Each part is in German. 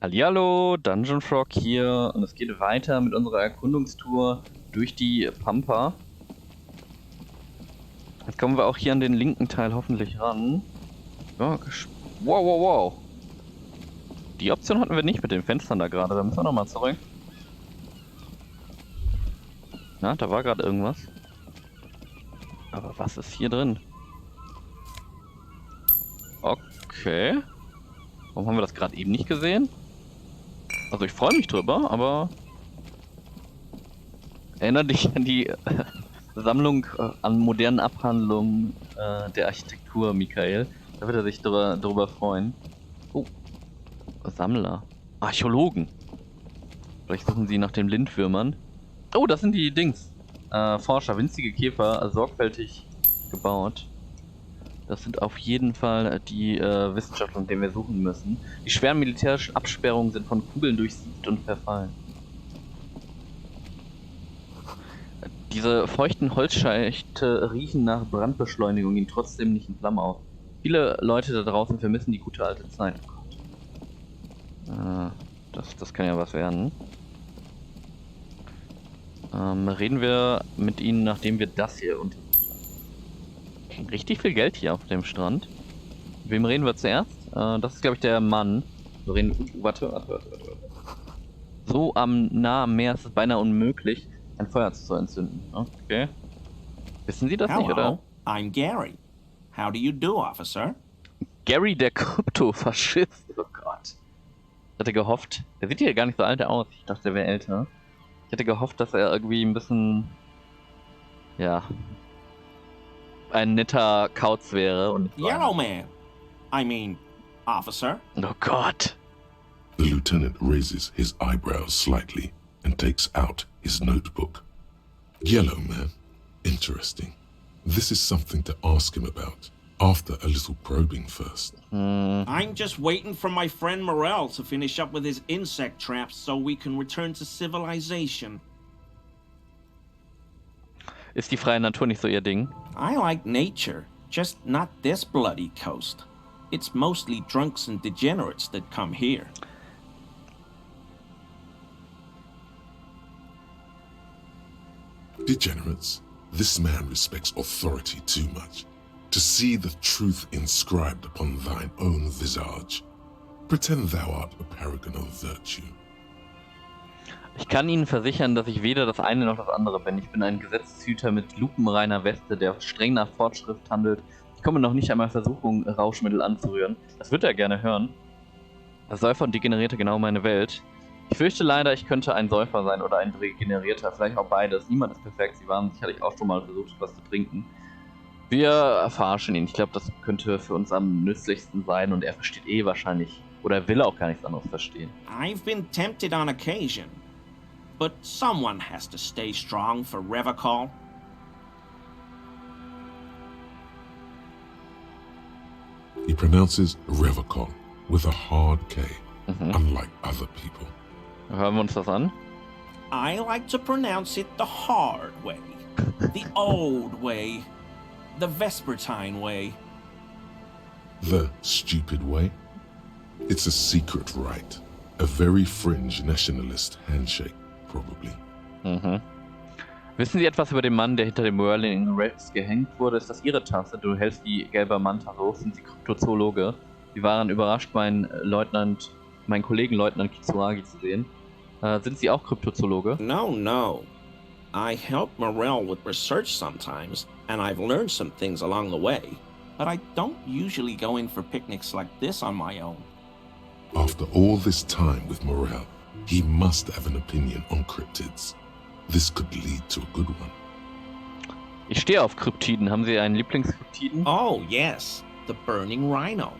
Hallihallo, Dungeon Frog hier und es geht weiter mit unserer Erkundungstour durch die Pampa. Jetzt kommen wir auch hier an den linken Teil hoffentlich ran. Ja, wow, wow, wow. Die Option hatten wir nicht mit den Fenstern da gerade, da müssen wir nochmal zurück. Na, da war gerade irgendwas. Aber was ist hier drin? Okay. Warum haben wir das gerade eben nicht gesehen? Also ich freue mich drüber, aber erinnere dich an die Sammlung an modernen Abhandlungen der Architektur, Michael. Da wird er sich drüber freuen. Oh, Sammler. Archäologen. Vielleicht suchen sie nach den Lindwürmern. Oh, das sind die Dings. Forscher, winzige Käfer, sorgfältig gebaut. Das sind auf jeden Fall die Wissenschaftler, nach denen wir suchen müssen. Die schweren militärischen Absperrungen sind von Kugeln durchsiebt und verfallen. Diese feuchten Holzscheichte riechen nach Brandbeschleunigung, gehen trotzdem nicht in Flammen auf. Viele Leute da draußen vermissen die gute alte Zeit. Das kann ja was werden. Reden wir mit ihnen, nachdem wir das hier untersucht haben. Richtig viel Geld hier auf dem Strand. Mit wem reden wir zuerst? Das ist, glaube ich, der Mann. Wir reden. Warte. So am nahen Meer ist es beinahe unmöglich, ein Feuer zu entzünden. Okay. Wissen Sie das nicht, oder? I'm Gary. How do you do, officer? Gary, der Kryptofaschist. Oh Gott. Ich hatte gehofft, der sieht hier gar nicht so alt aus. Ich dachte, der wäre älter. Ich hätte gehofft, dass er irgendwie ein bisschen, ja, ein netter Kauz wäre. Und Yellow man. I mean, officer. Oh Gott. The lieutenant raises his eyebrows slightly and takes out his notebook. Yellow man. Interesting. This is something to ask him about. After a little probing first. I'm just waiting for my friend Morel to finish up with his insect traps so we can return to civilization. Ist die freie Natur nicht so ihr Ding? I like nature, just not this bloody coast. It's mostly drunks and degenerates that come here. Degenerates. This man respects authority too much. To see the truth inscribed upon thine own visage. Pretend thou art a paragon of virtue. Ich kann Ihnen versichern, dass ich weder das eine noch das andere bin. Ich bin ein Gesetzeshüter mit lupenreiner Weste, der streng nach Fortschrift handelt. Ich komme noch nicht einmal Versuchung, Rauschmittel anzurühren. Das wird er gerne hören. Säufer und Degenerierte genau meine Welt. Ich fürchte leider, ich könnte ein Säufer sein oder ein Degenerierter. Vielleicht auch beides. Niemand ist perfekt. Sie waren sicherlich auch schon mal versucht, was zu trinken. Wir verarschen ihn. Ich glaube, das könnte für uns am nützlichsten sein und er versteht wahrscheinlich, oder er will auch gar nichts anderes verstehen. I've been tempted on occasion, but someone has to stay strong for Revacol. He pronounces Revacol with a hard K, unlike other people. Hören wir uns das an? I like to pronounce it the hard way, the old way. The Vespertine way. The stupid way? It's a secret rite. A very fringe nationalist handshake, probably. Wissen Sie etwas über den Mann, der hinter dem Merlin in Reds gehängt wurde? Ist das Ihre Tasse? Du hältst die gelbe Manta hoch. Sind Sie Kryptozoologe? Sie waren überrascht, meinen Kollegen Leutnant Kitsuragi zu sehen. Sind Sie auch Kryptozoologe? No. I help Morel with research sometimes, and I've learned some things along the way. But I don't usually go in for picnics like this on my own. After all this time with Morel, he must have an opinion on cryptids. This could lead to a good one. Ich stehe auf Kryptiden. Haben Sie einen Lieblingskryptiden? Oh, yes. The burning rhino.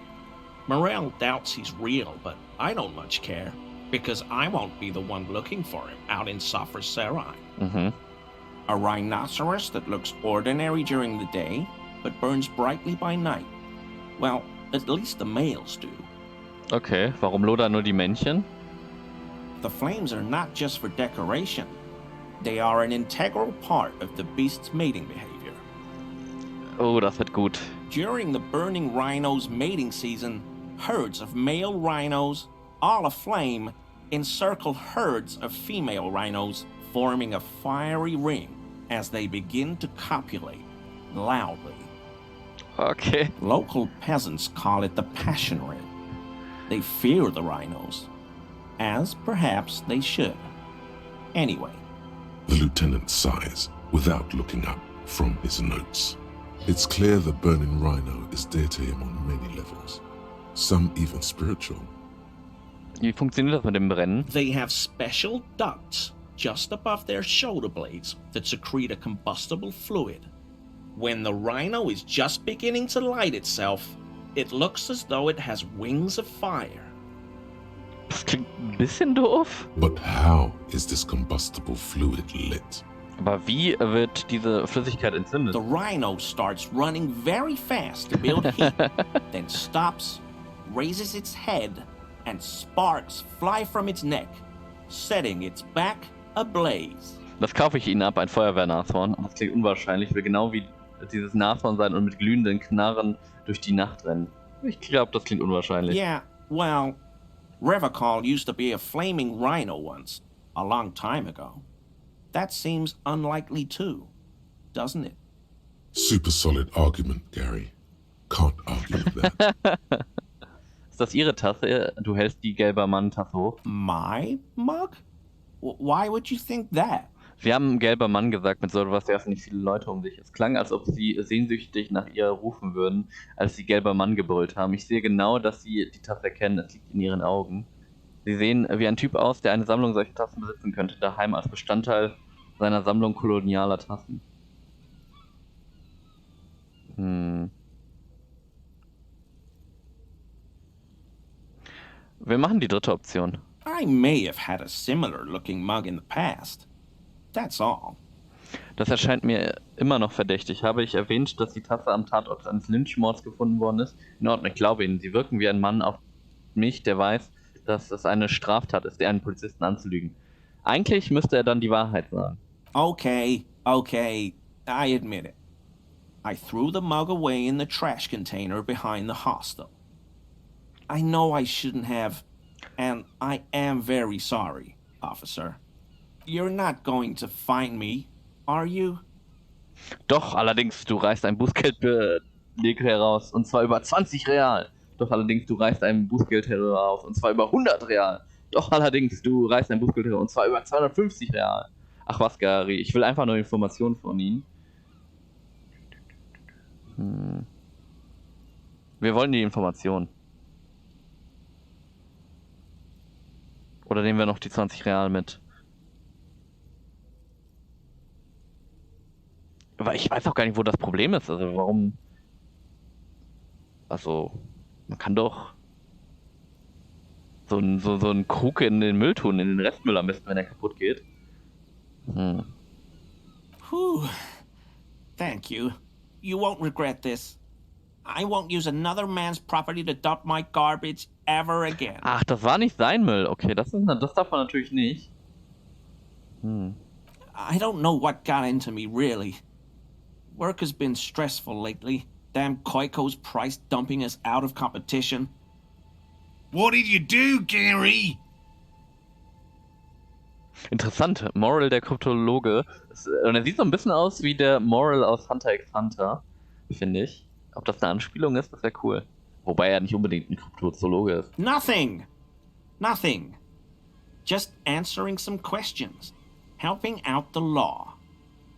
Morel doubts he's real, but I don't much care. Because I won't be the one looking for him out in Safra Serai. A rhinoceros that looks ordinary during the day, but burns brightly by night. Well, at least the males do. Okay, warum lodern nur die Männchen? The flames are not just for decoration. They are an integral part of the beast's mating behavior. Oh, das wird gut. During the burning rhino's mating season, herds of male rhinos all aflame, encircle herds of female rhinos, forming a fiery ring as they begin to copulate loudly. Okay. Local peasants call it the passion ring. They fear the rhinos, as perhaps they should. Anyway. The lieutenant sighs without looking up from his notes. It's clear the burning rhino is dear to him on many levels, some even spiritual. Wie funktioniert das mit dem Brennen? They have special ducts just above their shoulder blades that secrete a combustible fluid. When the rhino is just beginning to light itself, it looks as though it has wings of fire. Das klingt ein bisschen doof. But how is this combustible fluid lit? Aber wie wird diese Flüssigkeit entzündet? The rhino starts running very fast to build heat, then stops, raises its head, and sparks fly from its neck, setting its back ablaze. Das kaufe ich Ihnen ab, ein Feuerwehrnashorn. Das klingt unwahrscheinlich. Ich will genau wie dieses Nashorn sein und mit glühenden Knarren durch die Nacht rennen. Ich glaube, das klingt unwahrscheinlich. Yeah, well, Revacol used to be a flaming rhino once, a long time ago. That seems unlikely too, doesn't it? Super solid argument, Gary. Can't argue with that. Ist das Ihre Tasse? Du hältst die gelber Mann-Tasse hoch. My mug? Why would you think that? Sie haben gelber Mann gesagt, mit so etwas werfen nicht viele Leute um sich. Es klang, als ob Sie sehnsüchtig nach ihr rufen würden, als Sie gelber Mann gebrüllt haben. Ich sehe genau, dass Sie die Tasse erkennen. Es liegt in Ihren Augen. Sie sehen wie ein Typ aus, der eine Sammlung solcher Tassen besitzen könnte, daheim als Bestandteil seiner Sammlung kolonialer Tassen. Wir machen die dritte Option. I may have had a similar looking mug in the past. That's all. Das erscheint mir immer noch verdächtig. Habe ich erwähnt, dass die Tasse am Tatort eines Lynchmords gefunden worden ist? In Ordnung, ich glaube Ihnen. Sie wirken wie ein Mann auf mich, der weiß, dass es eine Straftat ist, einen Polizisten anzulügen. Eigentlich müsste er dann die Wahrheit sagen. Okay, I admit it. I threw the mug away in the trash container behind the hostel. I know I shouldn't have, and I am very sorry, officer. You're not going to find me, are you? Doch, allerdings, du reißt ein Bußgeldbeleg heraus, und zwar über 20 Real. Doch, allerdings, du reißt ein Bußgeld heraus, und zwar über 100 Real. Doch, allerdings, du reißt ein Bußgeld heraus, und zwar über 250 Real. Ach was, Gary, ich will einfach nur Informationen von Ihnen. Wir wollen die Information. Oder nehmen wir noch die 20 Real mit? Aber ich weiß auch gar nicht, wo das Problem ist. Also warum... Also, man kann doch so einen Krug in den Müll tun, in den Restmüll am besten, wenn er kaputt geht. Whew. Thank you. You won't regret this. I won't use another man's property to dump my garbage ever again. Ach, das war nicht sein Müll. Okay, das darf man natürlich nicht. I don't know what got into me, really. Work has been stressful lately. Damn Koiko's price dumping us out of competition. What did you do, Gary? Interessant. Moral, der Kryptologe. Und er sieht so ein bisschen aus wie der Moral aus Hunter x Hunter, finde ich. Ob das eine Anspielung ist, das wäre cool. Wobei er nicht unbedingt ein Kryptozoologe ist. Nothing. Just answering some questions. Helping out the law.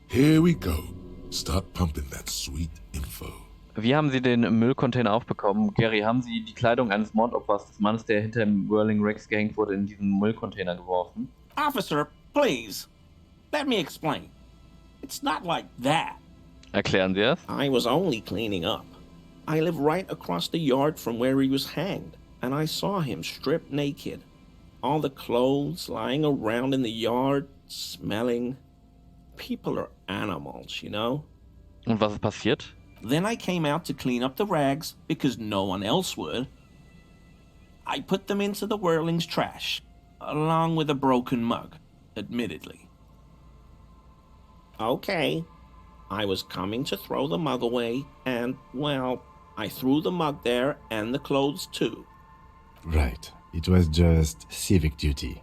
Here we go. Start pumping that sweet info. Wie haben Sie den Müllcontainer aufbekommen? Gary, haben Sie die Kleidung eines Mordopfers des Mannes, der hinter dem Whirling Rex gehängt wurde, in diesen Müllcontainer geworfen? Officer, please. Let me explain. It's not like that. Erklären Sie es? I was only cleaning up. I live right across the yard from where he was hanged, and I saw him stripped naked. All the clothes lying around in the yard, smelling. People are animals, you know? Und was ist passiert? Then I came out to clean up the rags because no one else would. I put them into the Whirling's trash, along with a broken mug, admittedly. Okay. I was coming to throw the mug away, and, well, I threw the mug there and the clothes too. Right. It was just civic duty.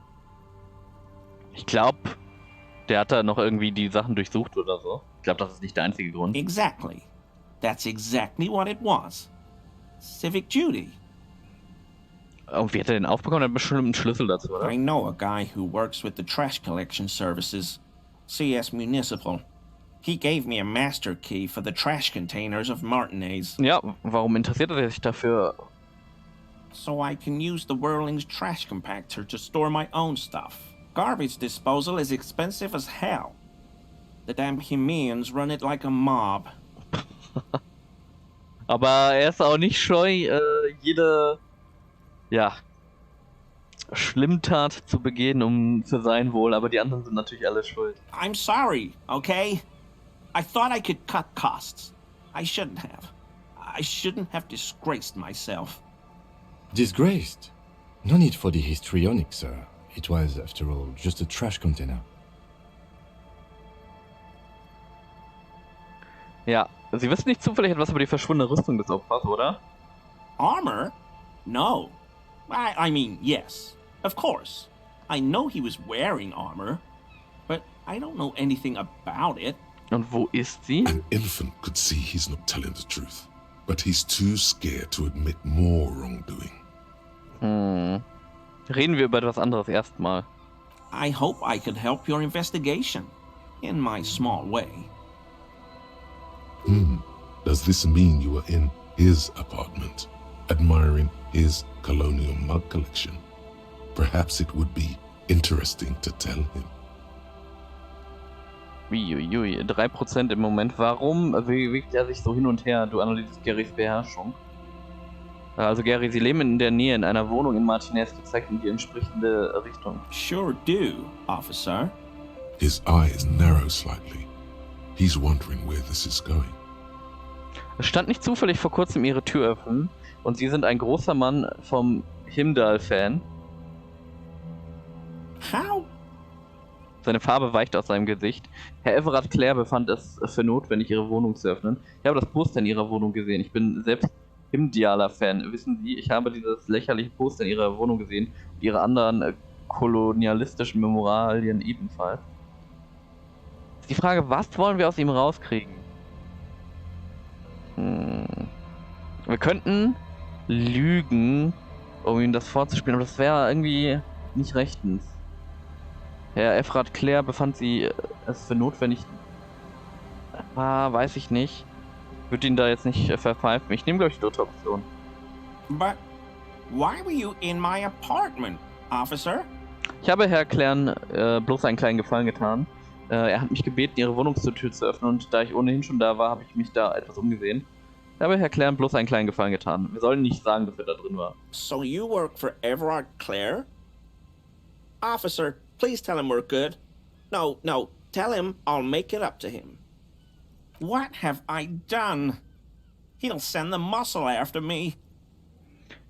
Ich glaube, der hat da noch irgendwie die Sachen durchsucht oder so. Ich glaube, das ist nicht der einzige Grund. Exactly. That's exactly what it was. Civic duty. Und wie hat er den aufbekommen? Er hat bestimmt einen Schlüssel dazu, oder? I know a guy who works with the trash collection services, CS Municipal. He gave me a master key for the trash containers of Martinez, Ja, warum interessiert er sich dafür? so I can use the Whirling's trash compactor to store my own stuff. Garbage disposal is expensive as hell. The damn Hemians run it like a mob. Aber er ist auch nicht scheu, jede, ja, Schlimmtat zu begehen, für sein Wohl. Aber die anderen sind natürlich alle schuld. I'm sorry, okay? I thought I could cut costs. I shouldn't have. I shouldn't have disgraced myself. Disgraced? No need for the histrionic, sir. It was, after all, just a trash container. Ja, Sie wissen nicht zufällig etwas über die verschwundene Rüstung des Opfers, oder? Armor? No. I mean, yes. Of course. I know he was wearing armor, but I don't know anything about it. Und wo ist sie? An infant could see he's not telling the truth, but he's too scared to admit more wrongdoing. Reden wir über etwas anderes erstmal. I hope I could help your investigation, in my small way. Does this mean you were in his apartment, admiring his colonial mug collection? Perhaps it would be interesting to tell him. Uiuiui, 3% im Moment. Warum bewegt er sich so hin und her? Du analysierst Garys Beherrschung. Also Gary, Sie leben in der Nähe in einer Wohnung in Martinez, gezeigt in die entsprechende Richtung. Sure do, officer. His eyes narrow slightly. He's wondering where this is going. Es stand nicht zufällig vor kurzem Ihre Tür öffnen und Sie sind ein großer Mann vom Himdall-Fan. How? Seine Farbe weicht aus seinem Gesicht. Herr Everard Clare befand es für notwendig, Ihre Wohnung zu öffnen. Ich habe das Poster in Ihrer Wohnung gesehen. Ich bin selbst Himdialer-Fan. Wissen Sie, ich habe dieses lächerliche Poster in Ihrer Wohnung gesehen und Ihre anderen kolonialistischen Memorialien ebenfalls. Die Frage, was wollen wir aus ihm rauskriegen? Wir könnten lügen, um ihm das vorzuspielen, aber das wäre irgendwie nicht rechtens. Herr Everard Clare befand sie es für notwendig. Weiß ich nicht. Würde ihn da jetzt nicht verpfeifen. Ich nehme, glaube ich, die dritte Option. But why were you in my apartment, officer? Ich habe Herr Clare bloß einen kleinen Gefallen getan. Er hat mich gebeten, Ihre Wohnungstür zu öffnen und da ich ohnehin schon da war, habe ich mich da etwas umgesehen. Ich habe Herr Clare bloß einen kleinen Gefallen getan. Wir sollen nicht sagen, dass er da drin war. So you work for Everard Clare? Officer, please tell him we're good. No, tell him I'll make it up to him. What have I done? He'll send the muscle after me.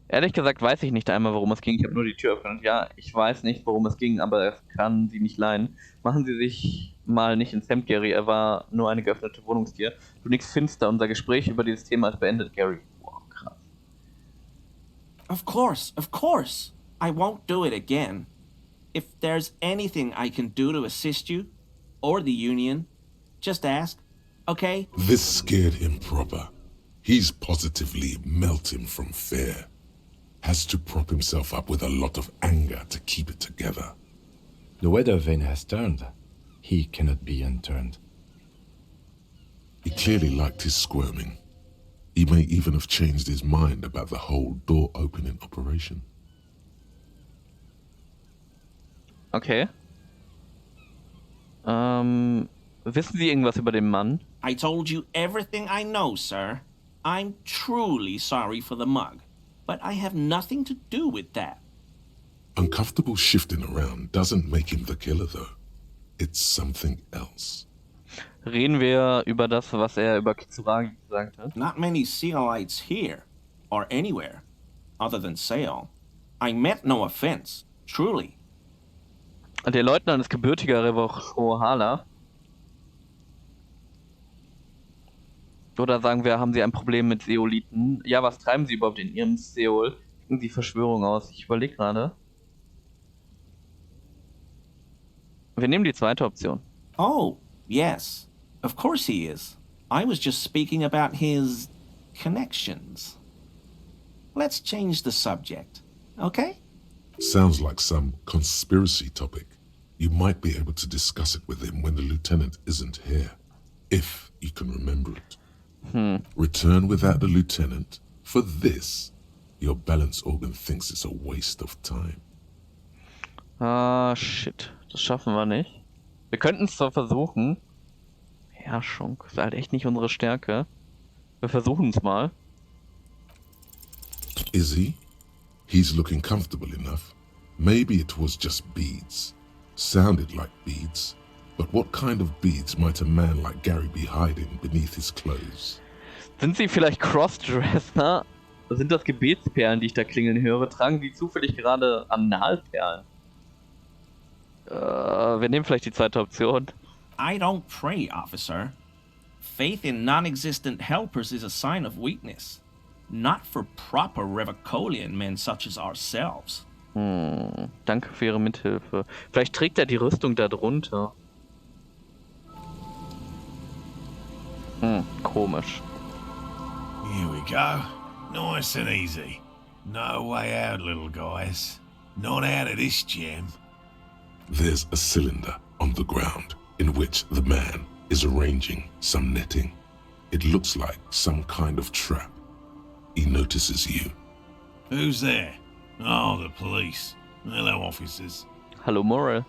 Ehrlich gesagt weiß ich nicht einmal, worum es ging. Ich habe nur die Tür öffnet. Ja, ich weiß nicht, worum es ging, aber es kann Sie nicht leihen. Machen Sie sich mal nicht ins Hemd, Gary. Er war nur eine geöffnete Wohnungstür. Du nix finster. Unser Gespräch über dieses Thema ist beendet, Gary. Wow, krass. Of course. I won't do it again. If there's anything I can do to assist you, or the Union, just ask, okay? This scared him proper. He's positively melting from fear. Has to prop himself up with a lot of anger to keep it together. The weather vane has turned. He cannot be unturned. He clearly liked his squirming. He may even have changed his mind about the whole door-opening operation. Okay. Wissen Sie irgendwas über den Mann? I told you everything I know, sir. I'm truly sorry for the mug, but I have nothing to do with that. Uncomfortable shifting around doesn't make him the killer, though. It's something else. Reden wir über das, was er über Kitsuragi gesagt hat? Not many Sealites here, or anywhere, other than Sail. I meant no offense, truly. Der Leutnant ist gebürtiger Revochohala. Oder sagen wir, haben Sie ein Problem mit Seoliten? Ja, was treiben Sie überhaupt in Ihrem Seol? Ich die Verschwörung aus? Ich überlege gerade. Wir nehmen die zweite Option. Oh, yes. Of course he is. I was just speaking about his connections. Let's change the subject, okay? Sounds like some conspiracy topic. You might be able to discuss it with him when the lieutenant isn't here, if you can remember it. Return without the lieutenant. For this, your balance organ thinks it's a waste of time. Ah, shit. Das schaffen wir nicht. Wir könnten es zwar versuchen. Herrschung, ist halt echt nicht unsere Stärke. Wir versuchen es mal. Is he? He's looking comfortable enough. Maybe it was just beads. Sounded like beads. But what kind of beads might a man like Gary be hiding beneath his clothes? Sind sie vielleicht Crossdresser? Sind das Gebetsperlen, die ich da klingeln höre? Tragen die zufällig gerade Analperlen? Wir nehmen vielleicht die zweite Option. I don't pray, officer. Faith in non-existent helpers is a sign of weakness. Not for proper Revicolian men such as ourselves. Danke für Ihre Mithilfe. Vielleicht trägt er die Rüstung da drunter. Komisch. Here we go. Nice and easy. No way out, little guys. Not out of this gem. There's a cylinder on the ground in which the man is arranging some netting. It looks like some kind of trap. He notices you. Who's there? Oh, the police. Hello, officers. Hallo Morel.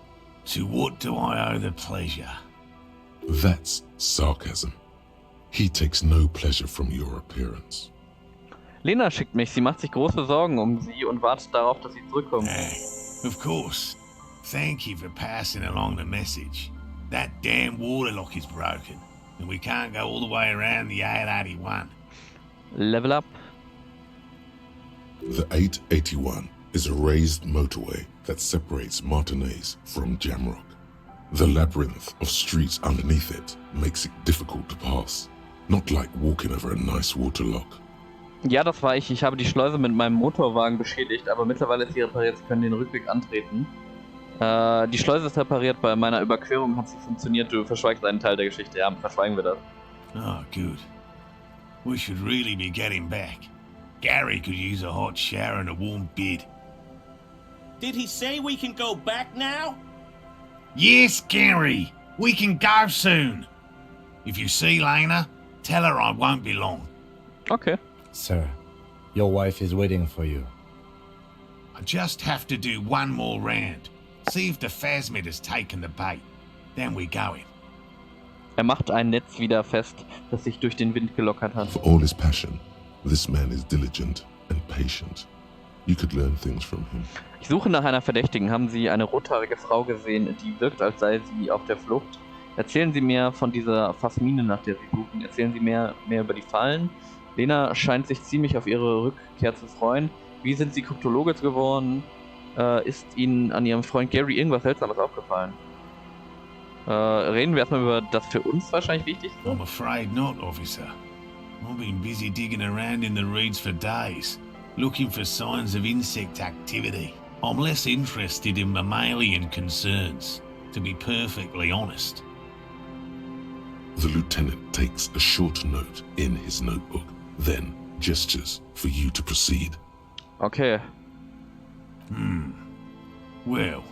To what do I owe the pleasure? That's sarcasm. He takes no pleasure from your appearance. Lena schickt mich. Sie macht sich große Sorgen um Sie und wartet darauf, dass Sie zurückkommen. Of course. Thank you for passing along the message. That damn waterlock is broken, and we can't go all the way around the 881. Level up. The 881 is a raised motorway that separates Martinez from Jamrock. The labyrinth of streets underneath it makes it difficult to pass. Not like walking over a nice waterlock. Ja, das war ich. Ich habe die Schleuse mit meinem Motorwagen beschädigt, aber mittlerweile ist sie repariert. Sie können den Rückweg antreten. Die Schleuse ist repariert. Bei meiner Überquerung hat sie funktioniert. Du verschweigst einen Teil der Geschichte. Ja, verschweigen wir das. Oh, good. We should really be getting back. Gary could use a hot shower and a warm bed. Did he say we can go back now? Yes, Gary! We can go soon! If you see Lena, tell her I won't be long. Okay. Sir, your wife is waiting for you. I just have to do one more round. See if the Phasmid has taken the bait. Then we go in. Er macht ein Netz wieder fest, das sich durch den Wind gelockert hat. For all his passion, this man is diligent and patient. You could learn things from him. Ich suche nach einer Verdächtigen. Haben Sie eine rothaarige Frau gesehen, die wirkt, als sei sie auf der Flucht? Erzählen Sie mir von dieser Phasmine, nach der Sie suchen. Erzählen Sie mehr über die Fallen. Lena scheint sich ziemlich auf ihre Rückkehr zu freuen. Wie sind Sie Kryptologe geworden? Ist Ihnen an Ihrem Freund Gary irgendwas Seltsames aufgefallen? Reden wir erstmal über das für uns wahrscheinlich Wichtigste. I'm afraid not, officer. I've been busy digging around in the reeds for days, looking for signs of insect activity. I'm less interested in mammalian concerns, to be perfectly honest. The lieutenant takes a short note in his notebook, then gestures for you to proceed. Okay. Well,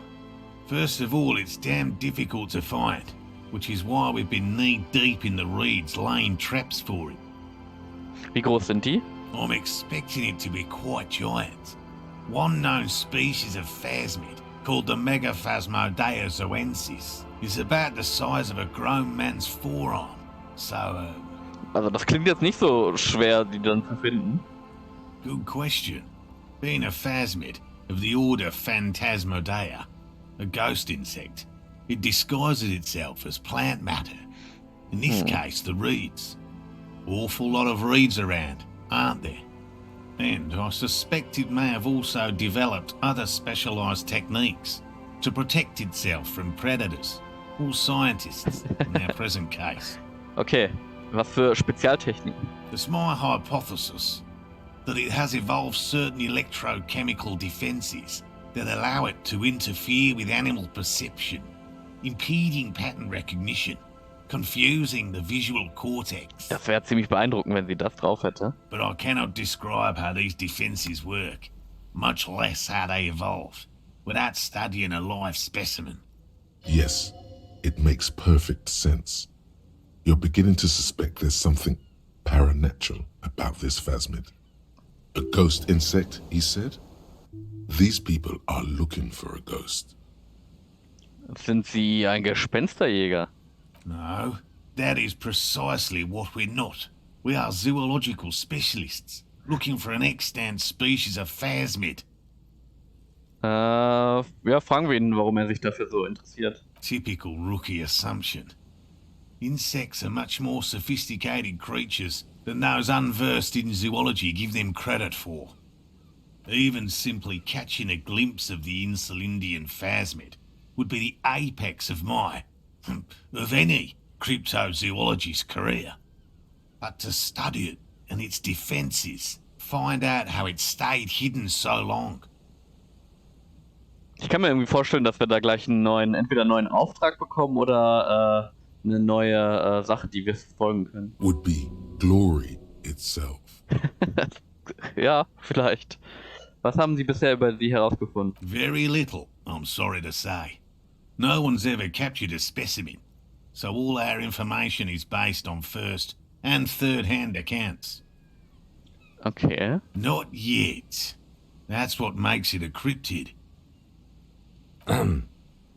first of all, it's damn difficult to find, which is why we've been knee-deep in the reeds laying traps for it. Wie groß sind die? I'm expecting it to be quite giant. One known species of phasmid, called the Megaphasmodea zoensis, is about the size of a grown man's forearm. So, Also das klingt jetzt nicht so schwer, die dann zu finden. good question. Being a phasmid of the order Phantasmodea, a ghost insect, it disguises itself as plant matter. In this case, the reeds. Awful lot of reeds around, aren't there? And I suspect it may have also developed other specialised techniques to protect itself from predators or scientists in our present case. Okay, was für Spezialtechniken? It's my hypothesis. that it has evolved certain electrochemical defenses that allow it to interfere with animal perception, impeding pattern recognition, confusing the visual cortex. Das wäre ziemlich beeindruckend, wenn sie das drauf hätte. But I cannot describe how these defenses work, much less how they evolved, without studying a live specimen. Yes, it makes perfect sense. You're beginning to suspect there's something paranatural about this phasmid. A ghost insect, he said? These people are looking for a ghost. Sind Sie ein Gespensterjäger? No, that is precisely what we're not. We are zoological specialists, looking for an extant species of phasmid. Ja, fragen wir ihn, warum er sich dafür so interessiert. Typical rookie assumption. Insects are much more sophisticated creatures than those unversed in zoology give them credit for. Even simply catching a glimpse of the Insulindian phasmid would be the apex of of any cryptozoologist's career. But to study it and its defenses, find out how it stayed hidden so long. Ich kann mir irgendwie vorstellen, dass wir da gleich entweder einen neuen Auftrag bekommen oder eine neue Sache, die wir verfolgen können. Would be glory itself. Ja, vielleicht. Was haben Sie bisher über sie herausgefunden? Very little, I'm sorry to say. No one's ever captured a specimen, so all our information is based on first and third-hand accounts. Okay. Not yet. That's what makes it a cryptid.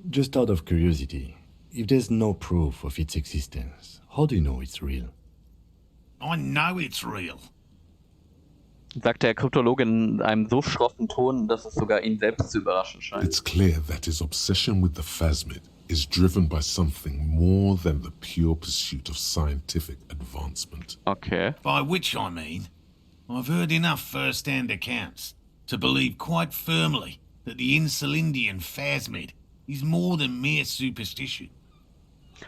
Just out of curiosity, if there's no proof of its existence, how do you know it's real? I know it's real. Sagt der Kryptologe in einem so schroffen Ton, dass es sogar ihn selbst zu überraschen scheint. It's clear that his obsession with the phasmid is driven by something more than the pure pursuit of scientific advancement. Okay. By which I mean, I've heard enough first-hand accounts to believe quite firmly that the Insulindian phasmid is more than mere superstition.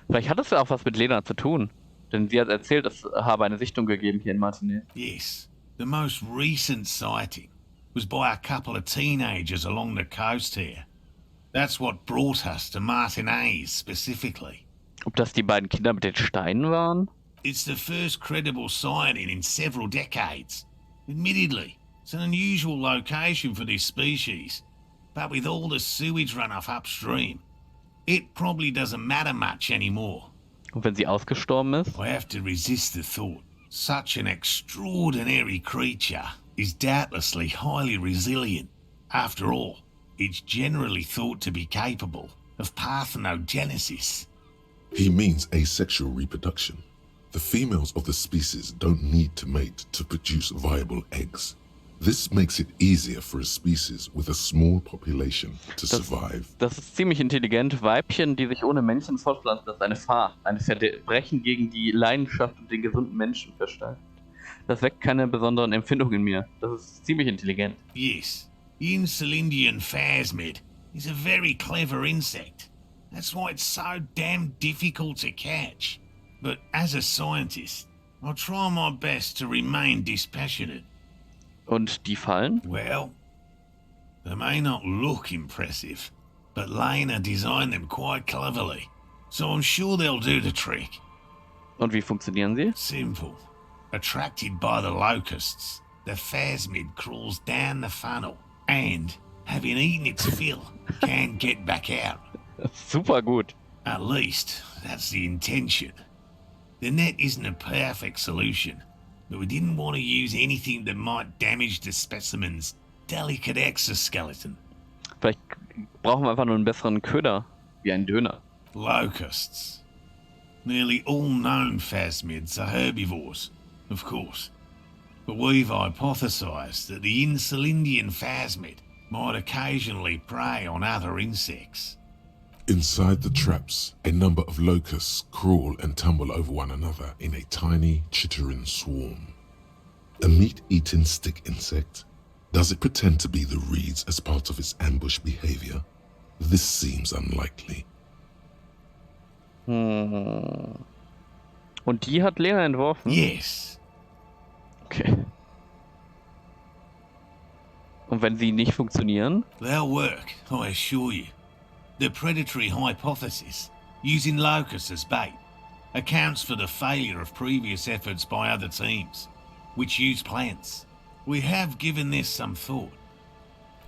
Vielleicht hat es ja auch was mit Lena zu tun. Denn sie hat erzählt, es habe eine Sichtung gegeben hier in Martinez. Yes, the most recent sighting was by a couple of teenagers along the coast here. That's what brought us to Martinez specifically. Ob das die beiden Kinder mit den Steinen waren? It's the first credible sighting in several decades. Admittedly, it's an unusual location for this species, but with all the sewage runoff upstream, it probably doesn't matter much anymore. Und wenn sie ausgestorben ist? I have to resist the thought. Such an extraordinary creature is doubtlessly highly resilient. After all, it's generally thought to be capable of parthenogenesis. He means asexual reproduction. The females of the species don't need to mate to produce viable eggs. This makes it easier for a species with a small population to survive. Das ist ziemlich intelligent. Weibchen, die sich ohne Männchen fortpflanzen, das ist eine Fahr. Ein Verbrechen gegen die Leidenschaft und den gesunden Menschen verstärkt. Das weckt keine besonderen Empfindungen in mir. Das ist ziemlich intelligent. Yes, the Insulindian phasmid is a very clever insect. That's why it's so damn difficult to catch. But as a scientist, I'll try my best to remain dispassionate. Und die Fallen? Well, they may not look impressive, but Lena designed them quite cleverly, so I'm sure they'll do the trick. Und wie funktionieren sie? Simple. Attracted by the locusts, the phasmid crawls down the funnel and, having eaten its fill, can get back out. Super gut. At least, that's the intention. The net isn't a perfect solution, but we didn't want to use anything that might damage the specimen's delicate exoskeleton. Vielleicht brauchen wir einfach nur einen besseren Köder, wie ein Döner. Locusts. Nearly all known phasmids are herbivores, of course. But we've hypothesized that the Insulindian phasmid might occasionally prey on other insects. Inside the traps, a number of locusts crawl and tumble over one another in a tiny, chittering swarm. A meat-eating stick insect? Does it pretend to be the reeds as part of its ambush behavior? This seems unlikely. Und die hat Lena entworfen? Yes. Okay. Und wenn sie nicht funktionieren? They'll work, I assure you. The predatory hypothesis, using locusts as bait, accounts for the failure of previous efforts by other teams, which use plants. We have given this some thought.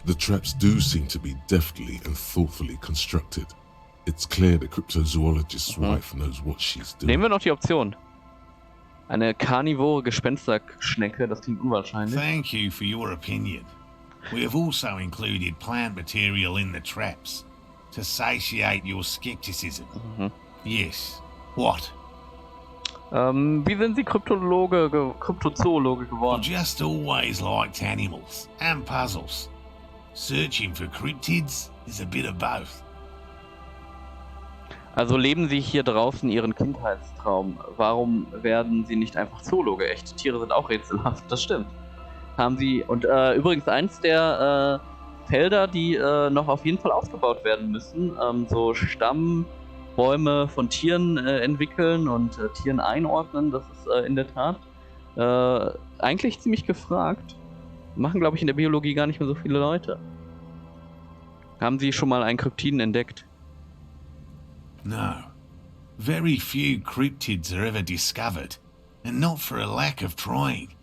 The traps do seem to be deftly and thoughtfully constructed. It's clear the cryptozoologist's wife knows what she's doing. Nehmen wir noch die Option. Eine karnivore Gespensterschnecke, das klingt unwahrscheinlich. Thank you for your opinion. We have also included plant material in the traps to satiate your skepticism. Yes. What? Wie sind Sie Kryptozoologe I've geworden? just always liked animals and puzzles. Searching for cryptids is a bit of both. Also leben Sie hier draußen Ihren Kindheitstraum. Warum werden Sie nicht einfach Zoologe? Echte Tiere sind auch rätselhaft, das stimmt. Haben Sie, und übrigens eins der Felder, die noch auf jeden Fall ausgebaut werden müssen, so Stammbäume von Tieren entwickeln und Tieren einordnen, das ist in der Tat eigentlich ziemlich gefragt. Machen, glaube ich, in der Biologie gar nicht mehr so viele Leute. Haben Sie schon mal einen Kryptiden entdeckt? No. Very few cryptids are ever discovered, and not for a lack of trying.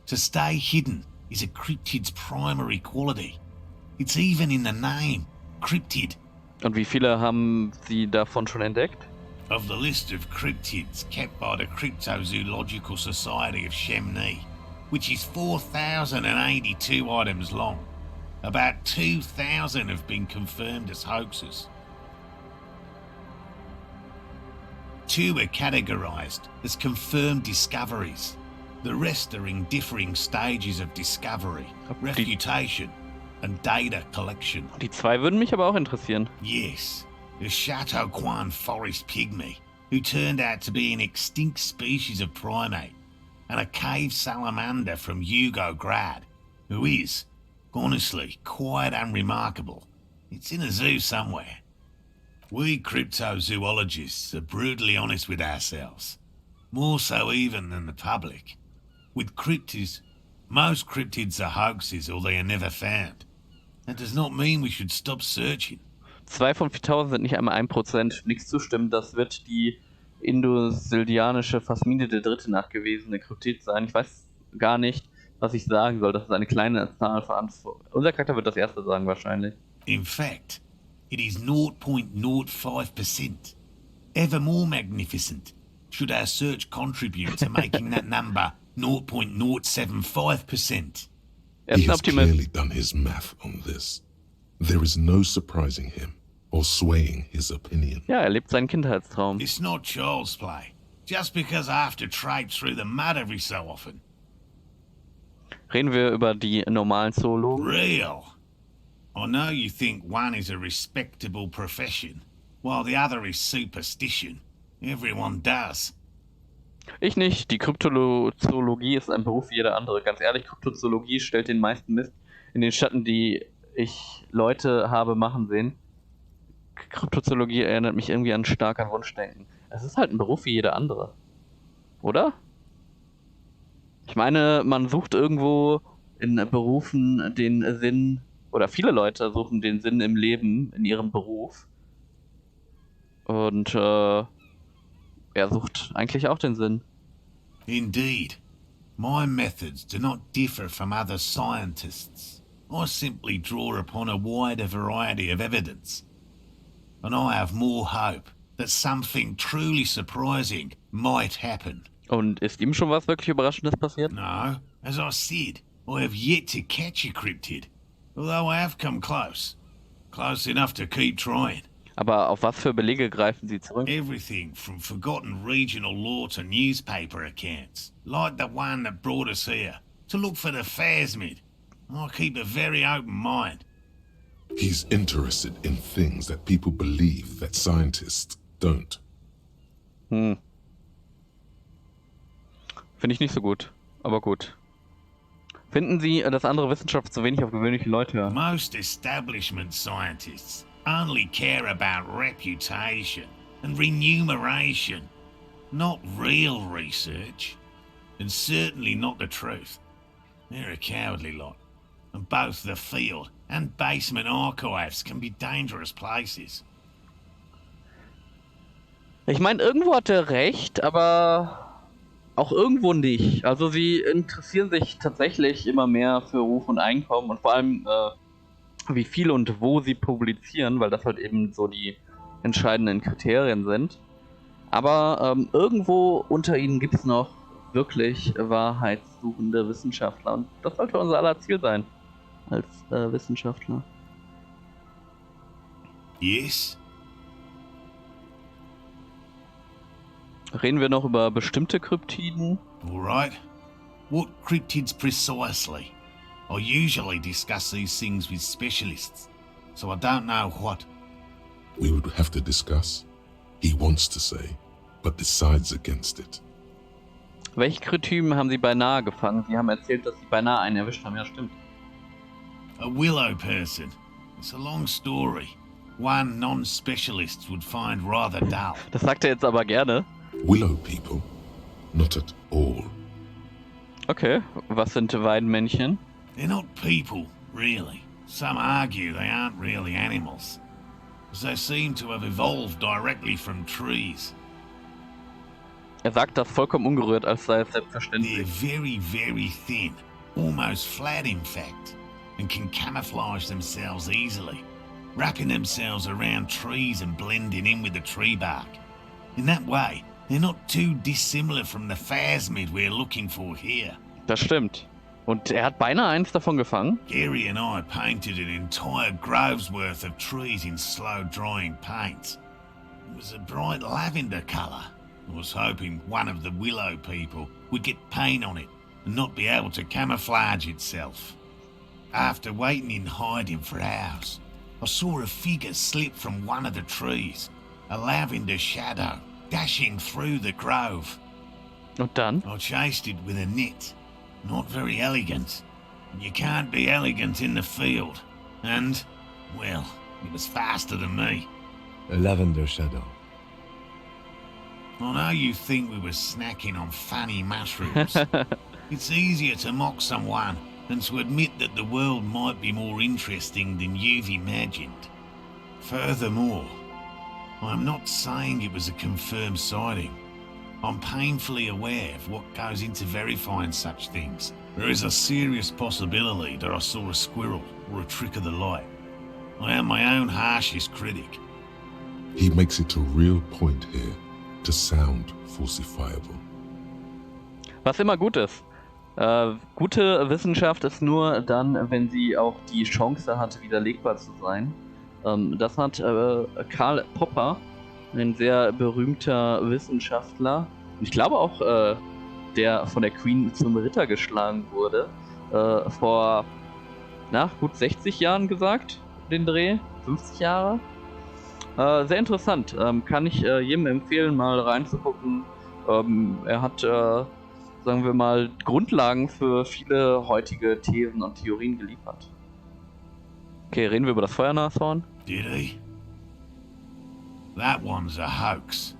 To stay hidden is a cryptid's primary quality. It's even in the name, cryptid. Und wie viele haben Sie davon schon entdeckt? Of the list of cryptids kept by the Kryptozoological Society of Chemney, which is 4,082 items long, about 2,000 have been confirmed as hoaxes. 2 are categorized as confirmed discoveries. The rest are in differing stages of discovery, refutation, and data collection. Die 2 würden mich aber auch interessieren. Yes, the Chateauquan forest pygmy, who turned out to be an extinct species of primate, and a cave salamander from Yugograd, who is, honestly, quite unremarkable. It's in a zoo somewhere. We cryptozoologists are brutally honest with ourselves, more so even than the public. With cryptids, most cryptids are hoaxes or they are never found. That does not mean we should stop searching. 2 von 4000 sind nicht einmal 1%. Nichts zustimmen, das wird die indosildianische Phasmide der dritte nachgewiesene Kryptid sein. Ich weiß gar nicht, was ich sagen soll. Das ist eine kleine Zahl verantwortlich. Unser Charakter wird das erste sagen wahrscheinlich. In fact, it is 0.05%. Ever more magnificent should our search contribute to making that number 0.075%. He has clearly done his math on this. There is no surprising him or swaying his opinion. Ja, er lebt seinen Kindheitstraum. It's not child's play. Just because I have to traipse through the mud every so often. Reden wir über die normalen Zoologen. Real. I know you think one is a respectable profession, while the other is superstition. Everyone does. Ich nicht. Die Kryptozoologie ist ein Beruf wie jeder andere. Ganz ehrlich, Kryptozoologie stellt den meisten Mist in den Schatten, die ich Leute habe machen sehen. Kryptozoologie erinnert mich irgendwie stark an Wunschdenken. Es ist halt ein Beruf wie jeder andere. Oder? Ich meine, man sucht irgendwo in Berufen den Sinn, oder viele Leute suchen den Sinn im Leben, in ihrem Beruf. Und er sucht eigentlich auch den Sinn. Indeed. My methods do not differ from other scientists. I simply draw upon a wider variety of evidence. And I have more hope that something truly surprising might happen. Und ist ihm schon was wirklich Überraschendes passiert? No, as I said, I have yet to catch a cryptid. Although I have come close. Close enough to keep trying. Aber auf was für Belege greifen Sie zurück? Everything from forgotten regional lore to newspaper accounts, like the one that brought us here, to look for the phasmid. I keep a very open mind. He's interested in things that people believe that scientists don't. Finde ich nicht so gut, aber gut. Finden Sie, dass andere Wissenschaft zu wenig auf gewöhnliche Leute hören? Most establishment scientists only care about reputation and remuneration, not real research, and certainly not the truth. They're a cowardly lot. and both the field and basement archives can be dangerous places. Ich meine, irgendwo hat er recht, aber auch irgendwo nicht. Also sie interessieren sich tatsächlich immer mehr für Ruf und Einkommen und vor allem wie viel und wo sie publizieren, weil das halt eben so die entscheidenden Kriterien sind. Aber irgendwo unter ihnen gibt es noch wirklich wahrheitssuchende Wissenschaftler und das sollte unser aller Ziel sein als Wissenschaftler. Yes? Reden wir noch über bestimmte Kryptiden? Alright. What cryptids precisely? I usually discuss these things with specialists, so I don't know what. We would have to discuss. He wants to say, but decides against it. Welche Kryptiden haben Sie beinahe gefangen? Sie haben erzählt, dass Sie beinahe einen erwischt haben. Ja, stimmt. A willow person. It's a long story. One non-specialist would find rather dull. Das sagt er jetzt aber gerne. Willow people? Not at all. Okay, was sind Weinmännchen? They're not people, really. Some argue they aren't really animals, as they seem to have evolved directly from trees. Er sagt das vollkommen ungerührt, als sei es They're selbstverständlich. very, very thin, almost flat in fact, and can camouflage themselves easily, wrapping themselves around trees and blending in with the tree bark. In that way, they're not too dissimilar from the phasmid we're looking for here. Das stimmt. Und er hat beinahe eins davon gefangen. Gary and I painted an entire grove's worth of trees in slow-drying paints. It was a bright lavender colour. I was hoping one of the willow people would get paint on it and not be able to camouflage itself. After waiting in hiding for hours, I saw a figure slip from one of the trees, a lavender shadow dashing through the grove. Und dann? I chased it with a net. Not very elegant. You can't be elegant in the field. And, well, it was faster than me. A lavender shadow. I know you think we were snacking on funny mushrooms. It's easier to mock someone than to admit that the world might be more interesting than you've imagined. Furthermore, I'm not saying it was a confirmed sighting. I'm painfully aware of what goes into verifying such things. There is a serious possibility that I saw a squirrel or a trick of the light. I am my own harshest critic. He makes it a real point here to sound falsifiable. Was immer gut ist. Gute Wissenschaft ist nur dann, wenn sie auch die Chance hat, widerlegbar zu sein. Das hat Karl Popper, ein sehr berühmter Wissenschaftler, und ich glaube auch, der von der Queen zum Ritter geschlagen wurde, vor gut 60 Jahren gesagt, den Dreh, 50 Jahre. Sehr interessant, kann ich jedem empfehlen, mal reinzugucken. Er hat, sagen wir mal, Grundlagen für viele heutige Thesen und Theorien geliefert. Okay, reden wir über das Feuernashorn? Did he? That one's a hoax.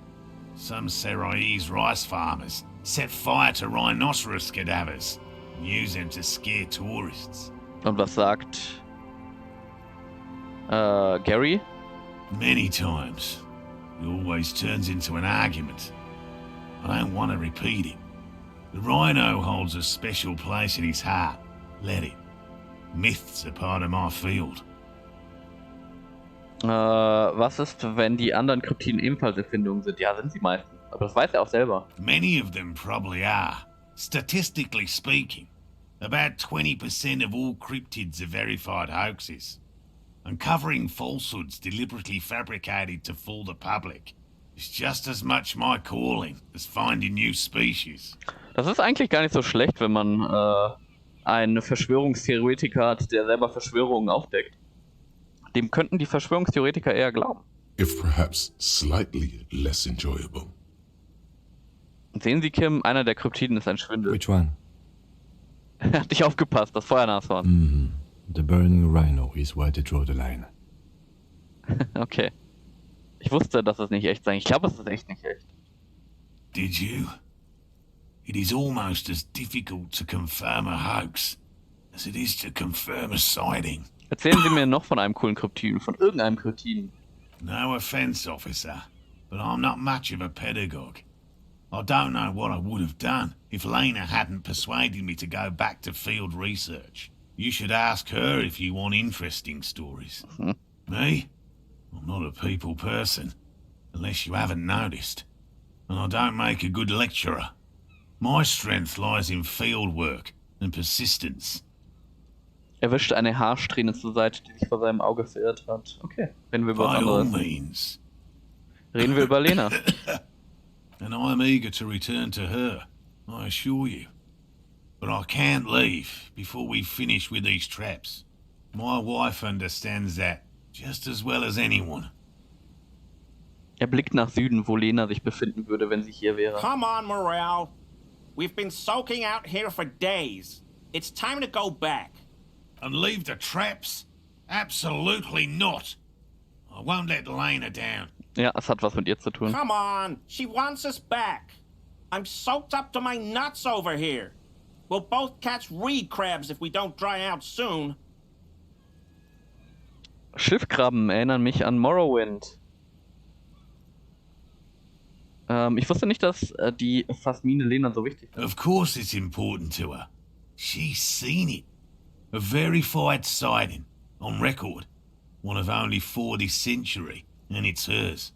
Some Seraise rice farmers set fire to rhinoceros cadavers and use them to scare tourists. Und was sagt Gary? Many times. It always turns into an argument. I don't want to repeat it. The rhino holds a special place in his heart. Let it. Myths are part of my field. Was ist, wenn die anderen Kryptiden ebenfalls Erfindungen sind? Ja, sind sie meistens. Aber das weiß er auch selber. Many of them probably are. Statistically speaking, about 20% of all cryptids are verified hoaxes. Uncovering falsehoods deliberately fabricated to fool the public is just as much my calling as finding new species. Das ist eigentlich gar nicht so schlecht, wenn man einen Verschwörungstheoretiker hat, der selber Verschwörungen aufdeckt. Dem könnten die Verschwörungstheoretiker eher glauben. If perhaps slightly less enjoyable. Sehen Sie, Kim, einer der Kryptiden ist ein Schwindel. Which one? Hat nicht aufgepasst, das Feuernashorn. The burning rhino is where they draw the line. Okay. Ich wusste, dass es nicht echt sein. Ich glaube, es ist echt nicht echt. Did you? It is almost as difficult to confirm a hoax as it is to confirm a sighting. Erzählen Sie mir noch von einem coolen Kryptiden, von irgendeinem Kryptiden. No offense, officer, but I'm not much of a pedagogue. I don't know what I would have done if Lena hadn't persuaded me to go back to field research. You should ask her if you want interesting stories. Me? I'm not a people person, unless you haven't noticed. And I don't make a good lecturer. My strength lies in field work and persistence. Er wischt eine Haarsträhne zur Seite, die sich vor seinem Auge verirrt hat. Okay, reden wir über was By all anderes. means. Reden wir über Lena. And I'm eager to return to her, I assure you. But I can't leave before we finish with these traps. My wife understands that just as well as anyone. Er blickt nach Süden, wo Lena sich befinden würde, wenn sie hier wäre. Come on, Morale. We've been soaking out here for days. It's time to go back. And leave the traps? Absolutely not. I won't let Lena down. Ja, es hat was mit ihr zu tun. Come on, she wants us back. I'm soaked up to my nuts over here. We'll both catch reed crabs if we don't dry out soon. Schiffkrabben erinnern mich an Morrowind. Ich wusste nicht, dass die Phasmine Lena so wichtig sind. Of course it's important to her. She's seen it. A verified sighting, on record. One of only 4 this century, and it's hers.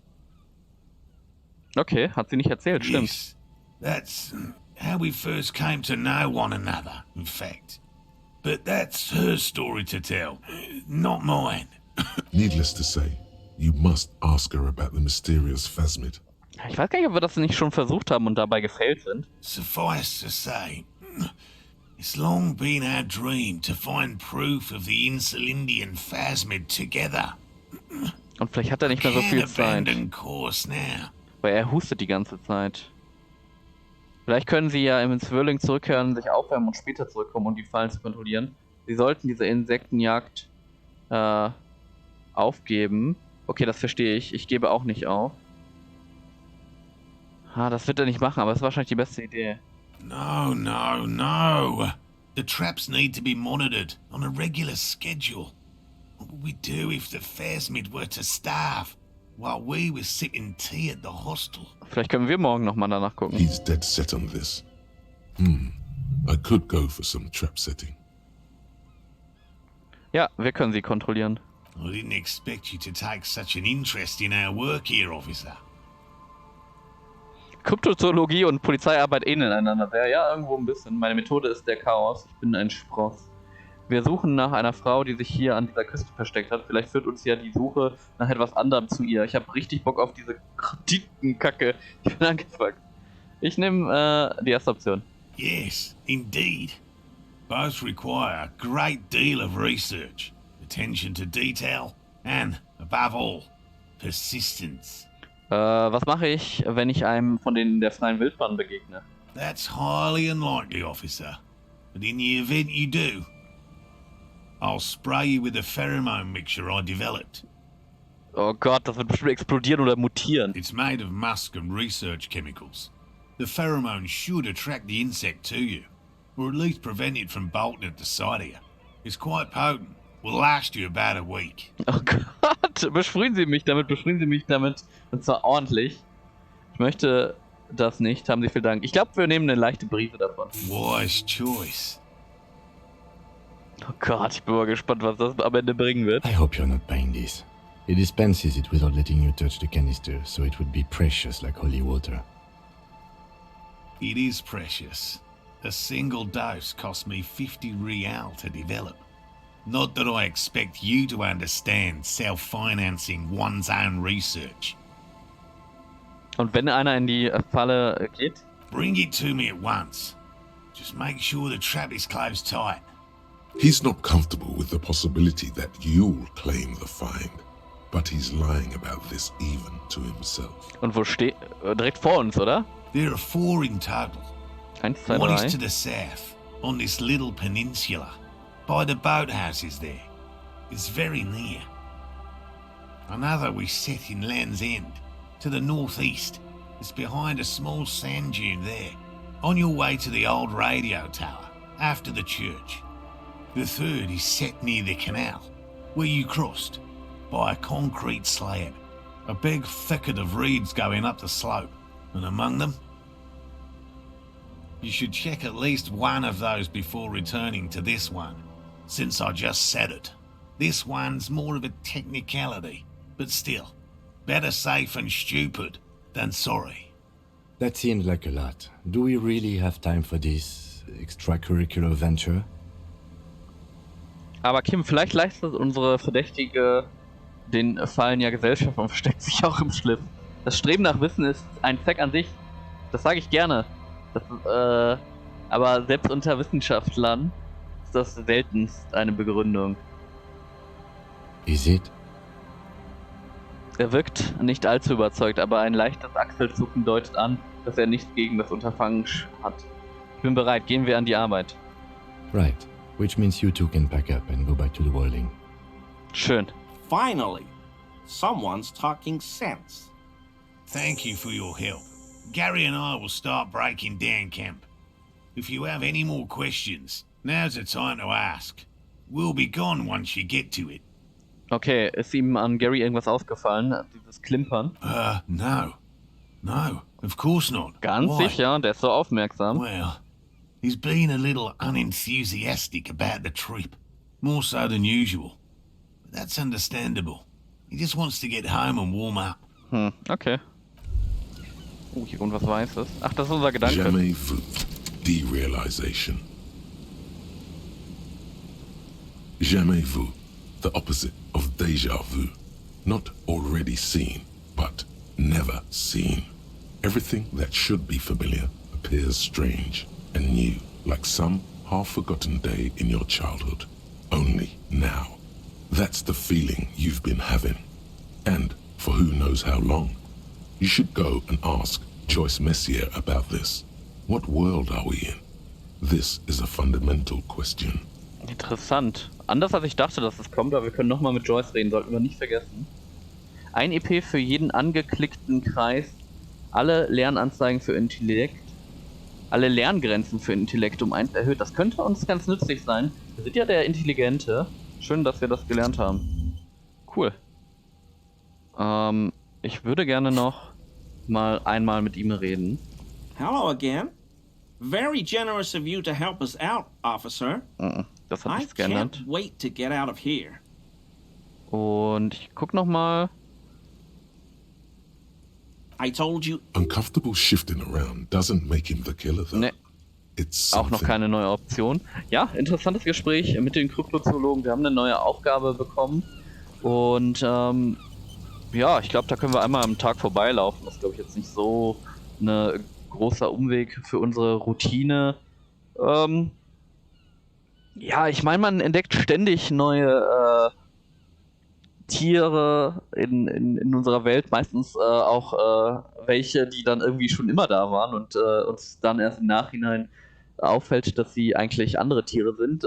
Okay, hat sie nicht erzählt, stimmt. Yes, that's how we first came to know one another, in fact. But that's her story to tell, not mine. Needless to say, you must ask her about the mysterious phasmid. Ich weiß gar nicht, ob wir das nicht schon versucht haben und dabei gefailt sind. Suffice to say, it's long been our dream to find proof of the Insulindian phasmid together. Und vielleicht hat er nicht mehr so viel Can't Zeit, abandon course now. weil er hustet die ganze Zeit. Vielleicht können sie ja im Swirling zurückkehren, sich aufwärmen und später zurückkommen, um die Fallen zu kontrollieren. Sie sollten diese Insektenjagd aufgeben. Okay, das verstehe ich. Ich gebe auch nicht auf. Das wird er nicht machen, aber das ist wahrscheinlich die beste Idee. No, no, no. The traps need to be monitored on a regular schedule. What would we do if the phasmid were to starve while we were sipping tea at the hostel? Vielleicht können wir morgen nochmal danach gucken. He's dead set on this. I could go for some trap setting. Ja, wir können sie kontrollieren. I didn't expect you to take such an interest in our work here, officer. Kryptozoologie und Polizeiarbeit ähneln einander sehr. Ja, irgendwo ein bisschen. Meine Methode ist der Chaos. Ich bin ein Spross. Wir suchen nach einer Frau, die sich hier an dieser Küste versteckt hat. Vielleicht führt uns ja die Suche nach etwas anderem zu ihr. Ich habe richtig Bock auf diese Kreditenkacke. Ich bin angefuckt. Ich nehme die erste Option. Yes, indeed. Both require a great deal of research, attention to detail, and, above all, persistence. Was mache ich, wenn ich einem von denen der freien Wildbahn begegne? That's highly unlikely, officer. But in the event you do, I'll spray you with a pheromone mixture I developed. Oh Gott, das wird bestimmt explodieren oder mutieren. It's made of musk and research chemicals. The pheromone should attract the insect to you, or at least prevent it from bolting at the sight of you. It's quite potent. Will last you about a week. Oh Gott, besprühen Sie mich damit, und zwar ordentlich. Ich möchte das nicht, haben Sie vielen Dank. Ich glaube, wir nehmen eine leichte Brise davon. Wise choice. Oh Gott, ich bin mal gespannt, was das am Ende bringen wird. I hope you're not buying this. He dispenses it without letting you touch the canister, so it would be precious like holy water. It is precious. A single dose cost me 50 real to develop. Not that I expect you to understand self-financing one's own research. Und wenn einer in die Falle geht? Bring it to me at once. Just make sure the trap is closed tight. He's not comfortable with the possibility that you'll claim the find, but he's lying about this even to himself. Und wo steht? Direkt vor uns, oder? There are 4 in total. 1, 2, One is 3. to the south, on this little peninsula, by the boathouses there. It's very near. Another we set in Land's End, to the northeast. It's behind a small sand dune there, on your way to the old radio tower, after the church. The third is set near the canal, where you crossed, by a concrete slab. A big thicket of reeds going up the slope, and among them... You should check at least one of those before returning to this one, since I just said it. This one's more of a technicality, but still, better safe and stupid than sorry. That seems like a lot. Do we really have time for this extracurricular venture? Aber Kim, vielleicht leistet unsere Verdächtige den Fallen ja Gesellschaft und versteckt sich auch im Schliff. Das Streben nach Wissen ist ein Zweck an sich. Das sage ich gerne. Das ist, aber selbst unter Wissenschaftlern ist das seltenst eine Begründung. Is it? Er wirkt nicht allzu überzeugt, aber ein leichtes Achselzucken deutet an, dass er nichts gegen das Unterfangen hat. Ich bin bereit, gehen wir an die Arbeit. Right. Which means you two can pack up and go back to the boiling. Schön. Finally, someone's talking sense. Thank you for your help. Gary and I will start breaking down camp. If you have any more questions, now's the time to ask. We'll be gone once you get to it. Okay, ist ihm an Gary irgendwas aufgefallen? Dieses Klimpern? No. No, of course not. Ganz Why? sicher, der ist so aufmerksam. Well, he's been a little unenthusiastic about the trip. More so than usual. But that's understandable. He just wants to get home and warm up. Okay. Hier kommt was Weißes. Ach, das ist unser Gedanke. Jamais vu. Derealization. Jamais vu. The opposite of déjà vu. Not already seen, but never seen. Everything that should be familiar appears strange and new, like some half-forgotten day in your childhood. Only now. That's the feeling you've been having. And for who knows how long. You should go and ask Joyce Messier about this. What world are we in? This is a fundamental question. Interessant. Anders als ich dachte, dass es kommt, aber wir können nochmal mit Joyce reden, sollten wir nicht vergessen. Ein EP für jeden angeklickten Kreis, alle Lernanzeigen für Intellekt, alle Lerngrenzen für Intellekt um 1 erhöht. Das könnte uns ganz nützlich sein. Wir sind ja der Intelligente. Schön, dass wir das gelernt haben. Cool. Ich würde gerne noch mal einmal mit ihm reden. Hello again. Very generous of you to help us out, officer. Das hat I nichts geändert. can't wait to get out of here. Und ich guck noch mal. I told you. Uncomfortable shifting around doesn't make him the killer, though. Ne, It's auch noch something. keine neue Option. Ja, interessantes Gespräch mit den Kryptozoologen. Wir haben eine neue Aufgabe bekommen. Und ja, ich glaube, da können wir einmal am Tag vorbeilaufen. Das ist, glaube ich, jetzt nicht so ein großer Umweg für unsere Routine. Ja, ich meine, man entdeckt ständig neue Tiere in unserer Welt. Meistens auch welche, die dann irgendwie schon immer da waren und uns dann erst im Nachhinein auffällt, dass sie eigentlich andere Tiere sind.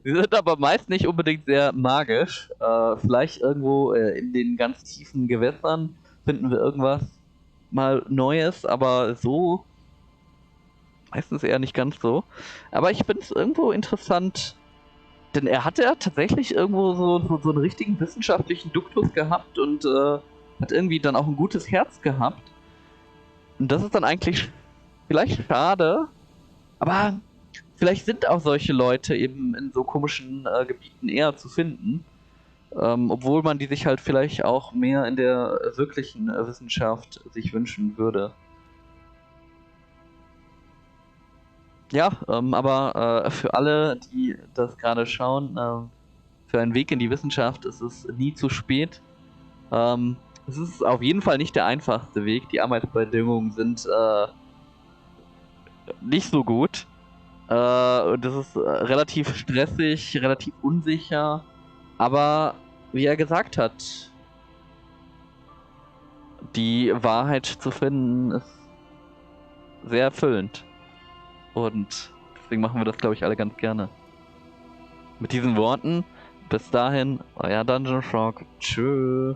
Sie sind aber meist nicht unbedingt sehr magisch. Vielleicht irgendwo in den ganz tiefen Gewässern finden wir irgendwas mal Neues, aber so meistens eher nicht ganz so. Aber ich finde es irgendwo interessant, denn er hat ja tatsächlich irgendwo so einen richtigen wissenschaftlichen Duktus gehabt und hat irgendwie dann auch ein gutes Herz gehabt. Und das ist dann eigentlich vielleicht schade, aber vielleicht sind auch solche Leute eben in so komischen Gebieten eher zu finden. Obwohl man die sich halt vielleicht auch mehr in der wirklichen Wissenschaft sich wünschen würde. Ja, aber für alle, die das gerade schauen, für einen Weg in die Wissenschaft ist es nie zu spät. Es ist auf jeden Fall nicht der einfachste Weg. Die Arbeitsbedingungen sind nicht so gut. Und das ist relativ stressig, relativ unsicher. Aber wie er gesagt hat, die Wahrheit zu finden ist sehr erfüllend. Und deswegen machen wir das, glaube ich, alle ganz gerne. Mit diesen Worten, bis dahin, euer Dungeon Frog. Tschö.